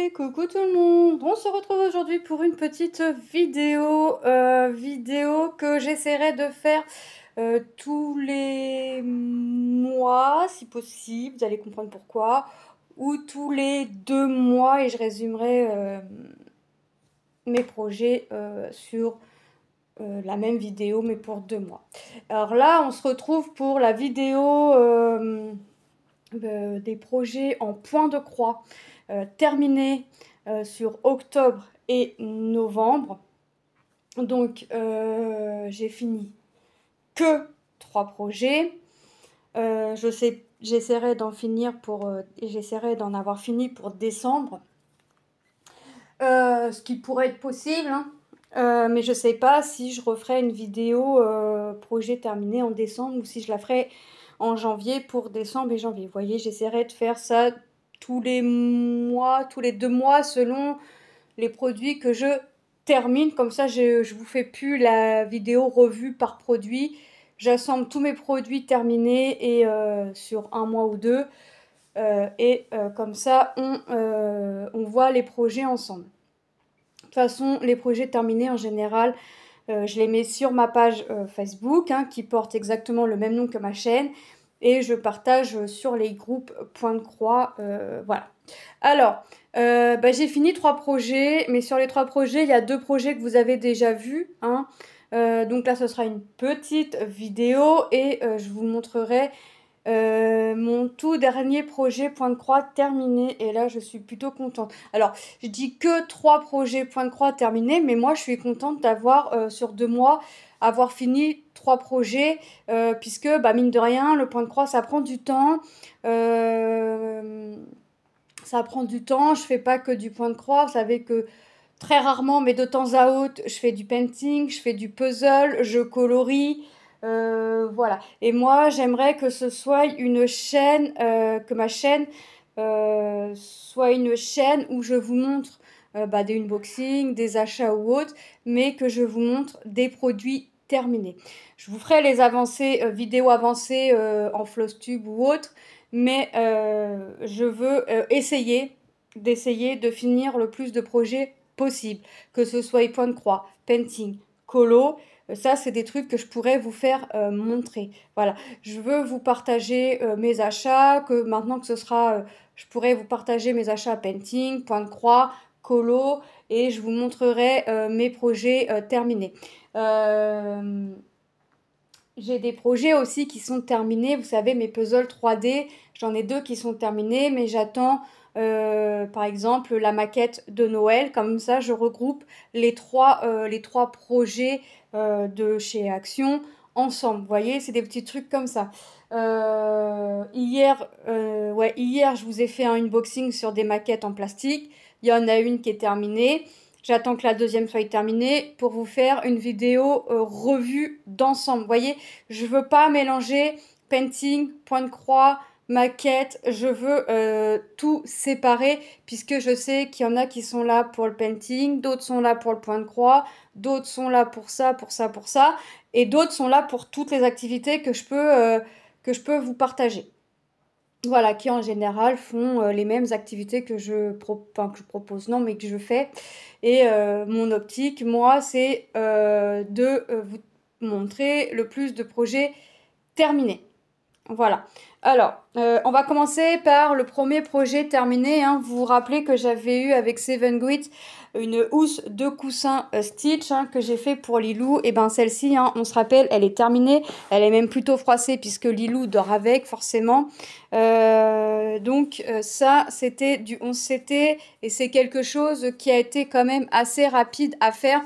Coucou tout le monde, on se retrouve aujourd'hui pour une petite vidéo, que j'essaierai de faire tous les mois si possible, vous allez comprendre pourquoi, ou tous les 2 mois et je résumerai mes projets sur la même vidéo mais pour 2 mois. Alors là on se retrouve pour la vidéo des projets en point de croix terminés sur octobre et novembre. Donc j'ai fini que 3 projets. J'essaierai d'en avoir fini pour décembre. Ce qui pourrait être possible, hein. Mais je sais pas si je referai une vidéo projet terminé en décembre ou si je la ferai en janvier pour décembre et janvier. Vous voyez, j'essaierai de faire ça tous les mois, tous les 2 mois selon les produits que je termine. Comme ça, je vous fais plus la vidéo revue par produit. J'assemble tous mes produits terminés et sur un mois ou deux. Comme ça, on voit les projets ensemble. De toute façon, les projets terminés en général, je les mets sur ma page Facebook, hein, qui porte exactement le même nom que ma chaîne. Et je partage sur les groupes Point de Croix. Voilà. Alors, j'ai fini 3 projets, mais sur les 3 projets, il y a 2 projets que vous avez déjà vus, hein. Donc là, ce sera une petite vidéo et je vous montrerai mon tout dernier projet point de croix terminé. Et là, je suis plutôt contente. Alors, je dis que 3 projets point de croix terminés, mais moi, je suis contente d'avoir, sur 2 mois, avoir fini 3 projets, puisque, mine de rien, le point de croix, ça prend du temps. Ça prend du temps, je fais pas que du point de croix, vous savez que très rarement, mais de temps à autre, je fais du painting, je fais du puzzle, je colorie, voilà. Et moi, j'aimerais que ce soit une chaîne, que ma chaîne soit une chaîne où je vous montre des unboxings, des achats ou autres, mais que je vous montre des produits terminés. Je vous ferai les avancées, vidéos avancées en Flowstube ou autre, mais je veux d'essayer de finir le plus de projets possible, que ce soit point de croix, painting, colo. Ça, c'est des trucs que je pourrais vous faire montrer. Voilà, je veux vous partager mes achats, que maintenant que ce sera, je pourrais vous partager mes achats painting, point de croix, colo, et je vous montrerai mes projets terminés. J'ai des projets aussi qui sont terminés, vous savez, mes puzzles 3D, j'en ai 2 qui sont terminés, mais j'attends par exemple la maquette de Noël, comme ça je regroupe les trois projets de chez Action ensemble. Vous voyez, c'est des petits trucs comme ça. Hier, je vous ai fait un unboxing sur des maquettes en plastique. Il y en a une qui est terminée. J'attends que la deuxième soit terminée pour vous faire une vidéo revue d'ensemble. Vous voyez, je veux pas mélanger painting, point de croix, maquette. Je veux tout séparer puisque je sais qu'il y en a qui sont là pour le painting, d'autres sont là pour le point de croix, d'autres sont là pour ça, pour ça, pour ça, et d'autres sont là pour toutes les activités que je peux vous partager. Voilà, qui en général font les mêmes activités que je propose, non, mais que je fais. Et mon optique, moi, c'est de vous montrer le plus de projets terminés. Voilà. Alors, on va commencer par le premier projet terminé, hein. Vous vous rappelez que j'avais eu avec Seven Grit une housse de coussin Stitch, hein, que j'ai fait pour Lilou. Et ben celle-ci, hein, on se rappelle, elle est terminée. Elle est même plutôt froissée puisque Lilou dort avec, forcément. Donc ça, c'était du 11CT et c'est quelque chose qui a été quand même assez rapide à faire.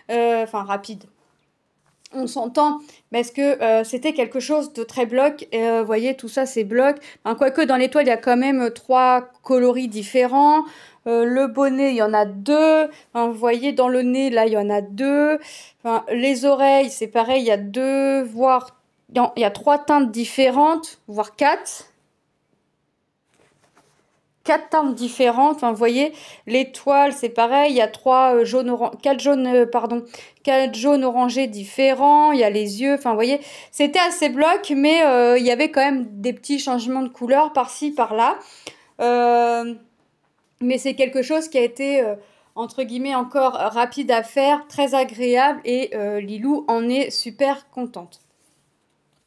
Enfin, rapide. On s'entend parce que c'était quelque chose de très bloc. Vous voyez, tout ça, c'est bloc. Enfin, quoique dans l'étoile, il y a quand même 3 coloris différents. Le bonnet, il y en a 2. Enfin, vous voyez, dans le nez, là, il y en a 2. Enfin, les oreilles, c'est pareil, il y a 2, voire... Non, il y a 3 teintes différentes, voire 4. 4 teintes différentes, enfin, vous voyez, l'étoile c'est pareil, il y a 4 jaunes orangés différents, il y a les yeux, enfin vous voyez, c'était assez bloc, mais il y avait quand même des petits changements de couleur par-ci, par-là. Mais c'est quelque chose qui a été, entre guillemets, encore rapide à faire, très agréable. Et Lilou en est super contente.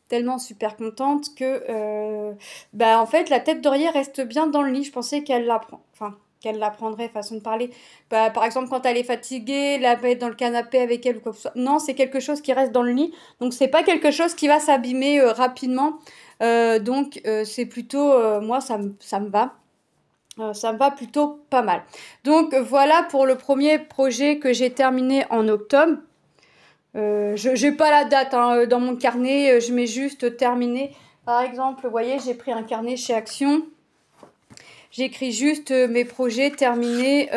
Tellement super contente que, bah, en fait, la tête d'oreiller reste bien dans le lit. Je pensais qu'elle la prend. Enfin, qu'elle la prendrait, façon de parler. Bah, par exemple, quand elle est fatiguée, la mettre dans le canapé avec elle ou quoi que ce soit. Non, c'est quelque chose qui reste dans le lit. Donc, c'est pas quelque chose qui va s'abîmer rapidement. Donc, c'est plutôt, moi, ça me va. Ça me va plutôt pas mal. Donc, voilà pour le premier projet que j'ai terminé en octobre. Je n'ai pas la date hein, dans mon carnet, je mets juste terminé. Par exemple, vous voyez, j'ai pris un carnet chez Action. J'écris juste mes projets terminés.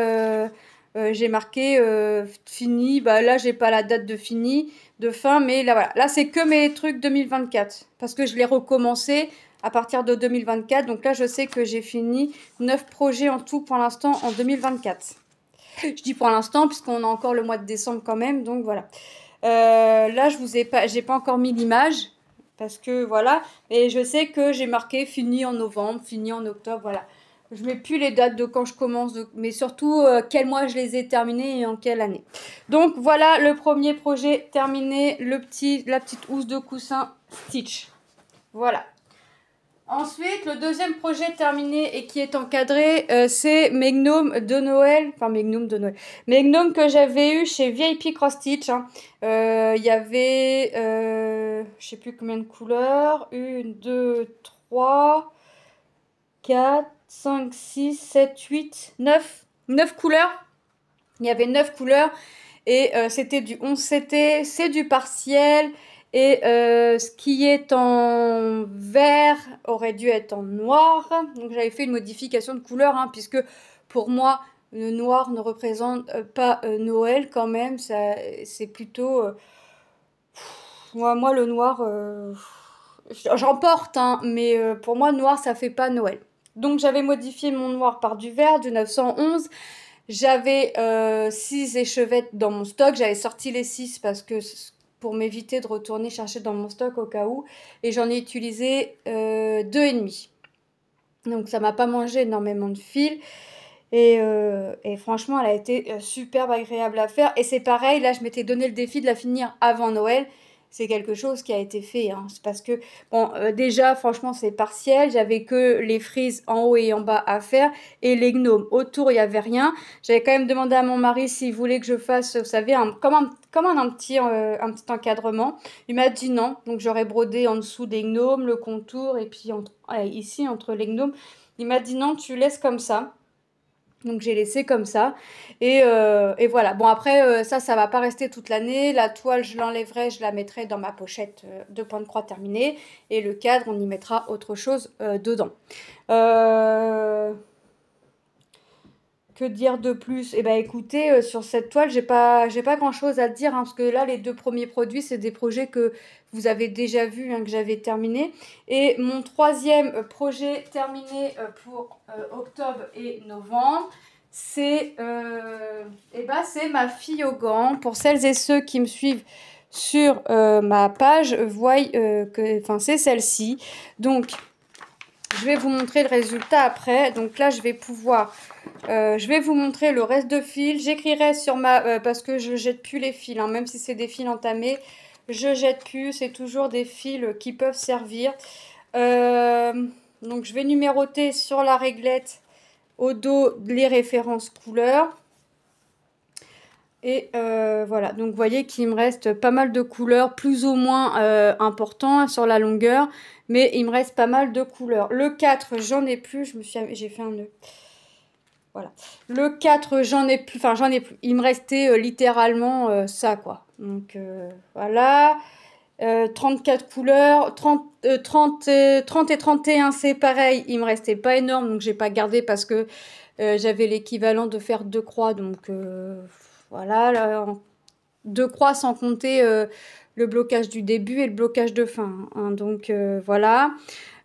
J'ai marqué fini. Bah, là, j'ai pas la date de fini, de fin, mais là, voilà. Là, c'est que mes trucs 2024. Parce que je l'ai recommencé à partir de 2024. Donc là, je sais que j'ai fini 9 projets en tout pour l'instant en 2024. Je dis pour l'instant, puisqu'on a encore le mois de décembre quand même. Donc voilà. Là, j'ai pas encore mis l'image parce que voilà. Et je sais que j'ai marqué fini en novembre, fini en octobre, voilà. Je mets plus les dates de quand je commence, mais surtout quel mois je les ai terminés et en quelle année. Donc voilà le premier projet terminé, la petite housse de coussin Stitch. Voilà. Ensuite, le deuxième projet terminé et qui est encadré, c'est mes gnomes de Noël. Enfin, mes gnomes de Noël. Mes gnomes que j'avais eu chez VIP Cross Stitch. Hein. Il y avait, je sais plus combien de couleurs. 1, 2, 3, 4, 5, 6, 7, 8, 9. 9 couleurs. Il y avait 9 couleurs. Et c'était du 11CT, c'est du partiel. Et ce qui est en vert aurait dû être en noir. Donc j'avais fait une modification de couleur, hein, puisque pour moi, le noir ne représente pas Noël quand même. C'est plutôt... moi, le noir, j'en porte, hein, mais pour moi, noir, ça fait pas Noël. Donc j'avais modifié mon noir par du vert, du 911. J'avais 6 échevettes dans mon stock. J'avais sorti les 6 parce que pour m'éviter de retourner chercher dans mon stock au cas où. Et j'en ai utilisé 2,5. Donc ça m'a pas mangé énormément de fil. Et franchement, elle a été superbe agréable à faire. Et c'est pareil, là je m'étais donné le défi de la finir avant Noël. C'est quelque chose qui a été fait. Hein. C'est parce que, bon, déjà, franchement, c'est partiel. J'avais que les frises en haut et en bas à faire. Et les gnomes. Autour, il n'y avait rien. J'avais quand même demandé à mon mari s'il voulait que je fasse, vous savez, comme un petit encadrement. Il m'a dit non. Donc, j'aurais brodé en dessous des gnomes, le contour. Et puis, ici, entre les gnomes. Il m'a dit non, tu laisses comme ça. Donc j'ai laissé comme ça. Et voilà. Bon après, ça va pas rester toute l'année. La toile, je l'enlèverai, je la mettrai dans ma pochette de point de croix terminée. Et le cadre, on y mettra autre chose dedans. Que dire de plus? Eh ben écoutez, sur cette toile, j'ai pas grand chose à dire, hein, parce que là, les 2 premiers produits, c'est des projets que vous avez déjà vus, hein, que j'avais terminé. Et mon troisième projet terminé pour octobre et novembre, c'est ma fille au gant. Pour celles et ceux qui me suivent sur ma page, voient que c'est celle-ci. Donc, je vais vous montrer le résultat après. Donc là, je vais pouvoir... je vais vous montrer le reste de fil. J'écrirai sur ma... parce que je jette plus les fils, hein, même si c'est des fils entamés. Je jette plus. C'est toujours des fils qui peuvent servir. Donc je vais numéroter sur la réglette au dos les références couleurs. Et voilà, donc vous voyez qu'il me reste pas mal de couleurs, plus ou moins importants sur la longueur, mais il me reste pas mal de couleurs. Le 4, j'en ai plus, j'ai fait un nœud. Voilà. Le 4, j'en ai plus, enfin j'en ai plus. Il me restait littéralement ça, quoi. Donc voilà. 34 couleurs, 30 et 31, c'est pareil. Il me restait pas énorme, donc j'ai pas gardé parce que j'avais l'équivalent de faire 2 croix, donc... voilà, là, 2 croix sans compter le blocage du début et le blocage de fin. Hein, donc voilà.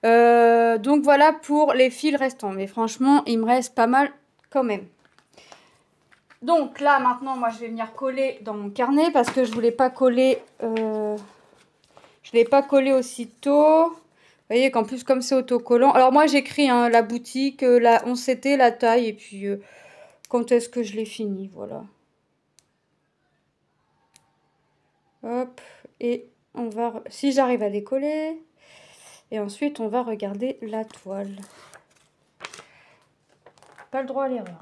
Donc voilà pour les fils restants. Mais franchement, il me reste pas mal quand même. Donc là, maintenant, moi, je vais venir coller dans mon carnet parce que je voulais pas coller... je ne l'ai pas collé aussitôt. Vous Vous voyez qu'en plus, comme c'est autocollant... Alors moi, j'écris hein, la boutique, la 11CT, la taille, et puis quand est-ce que je l'ai fini, voilà. Hop, et on va... Si j'arrive à décoller... Et ensuite, on va regarder la toile. Pas le droit à l'erreur.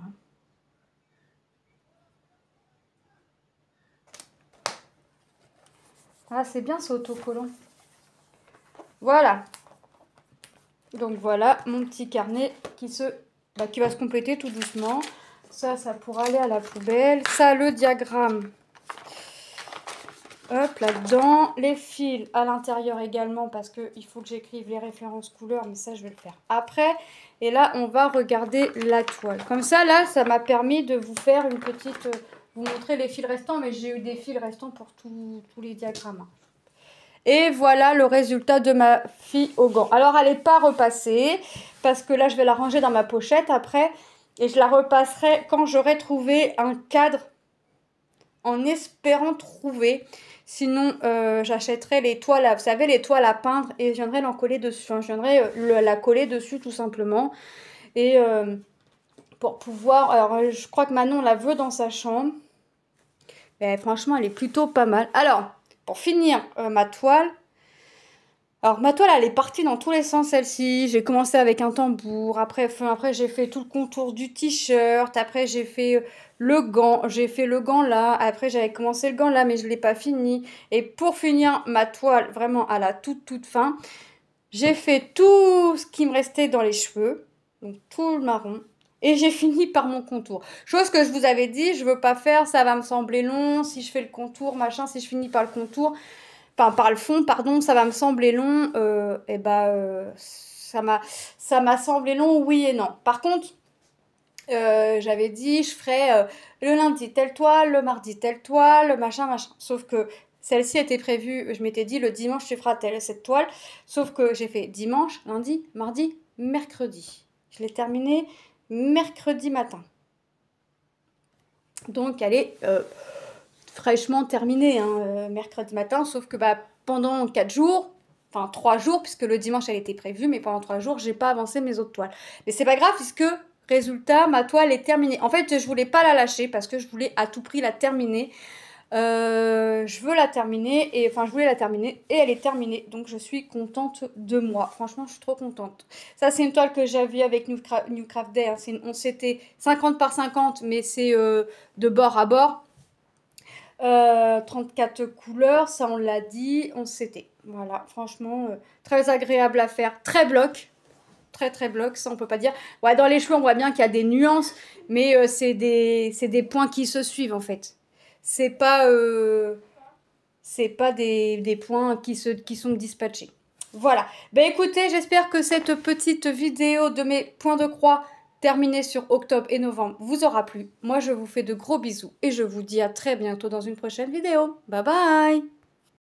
Hein. Ah, c'est bien, c'est autocollant. Voilà. Donc voilà, mon petit carnet qui va se compléter tout doucement. Ça pourra aller à la poubelle. Ça, le diagramme. Hop, là-dedans. Les fils à l'intérieur également parce qu'il faut que j'écrive les références couleurs. Mais ça, je vais le faire après. Et là, on va regarder la toile. Comme ça, là, ça m'a permis de vous faire une petite... vous montrer les fils restants. Mais j'ai eu des fils restants pour tous les diagrammes. Et voilà le résultat de ma fille aux gants. Alors, elle n'est pas repassée parce que là, je vais la ranger dans ma pochette après. Et je la repasserai quand j'aurai trouvé un cadre en espérant trouver. Sinon, j'achèterai les toiles, vous savez, les toiles à peindre et je viendrai l'en coller dessus. Enfin, je viendrai la coller dessus tout simplement. Et pour pouvoir... Alors, je crois que Manon la veut dans sa chambre. Mais franchement, elle est plutôt pas mal. Alors... Pour finir ma toile, alors ma toile elle est partie dans tous les sens celle-ci. J'ai commencé avec un tambour, après j'ai fait tout le contour du t-shirt, après j'ai fait le gant, là, après j'avais commencé le gant là mais je ne l'ai pas fini. Et pour finir ma toile vraiment à la toute fin, j'ai fait tout ce qui me restait dans les cheveux, donc tout le marron. Et j'ai fini par mon contour. Chose que je vous avais dit, je veux pas faire, ça va me sembler long. Si je fais le contour, machin, si je finis par le contour, enfin par le fond, pardon, ça va me sembler long. Ça m'a semblé long, oui et non. Par contre, j'avais dit, je ferais le lundi telle toile, le mardi telle toile, machin. Sauf que celle-ci était prévue, je m'étais dit, le dimanche, tu feras cette toile. Sauf que j'ai fait dimanche, lundi, mardi, mercredi. Je l'ai terminée mercredi matin. Donc elle est fraîchement terminée mercredi matin, sauf que pendant 4 jours, enfin 3 jours, puisque le dimanche elle était prévue, mais pendant 3 jours, j'ai pas avancé mes autres toiles. Mais c'est pas grave, puisque résultat, ma toile est terminée. En fait, je voulais pas la lâcher parce que je voulais à tout prix la terminer. Je veux la terminer et enfin je voulais la terminer et elle est terminée, donc je suis contente de moi. Franchement, je suis trop contente. Ça, c'est une toile que j'avais avec New Craft Day. Hein. C'était 50 par 50, mais c'est de bord à bord. 34 couleurs, ça on l'a dit, voilà, franchement, très agréable à faire, très bloc. Très bloc, ça on peut pas dire. Ouais, dans les cheveux, on voit bien qu'il y a des nuances, mais c'est des points qui se suivent en fait. C'est pas des points qui sont dispatchés. Voilà. Ben écoutez, j'espère que cette petite vidéo de mes points de croix terminés sur octobre et novembre vous aura plu. Moi, je vous fais de gros bisous et je vous dis à très bientôt dans une prochaine vidéo. Bye bye!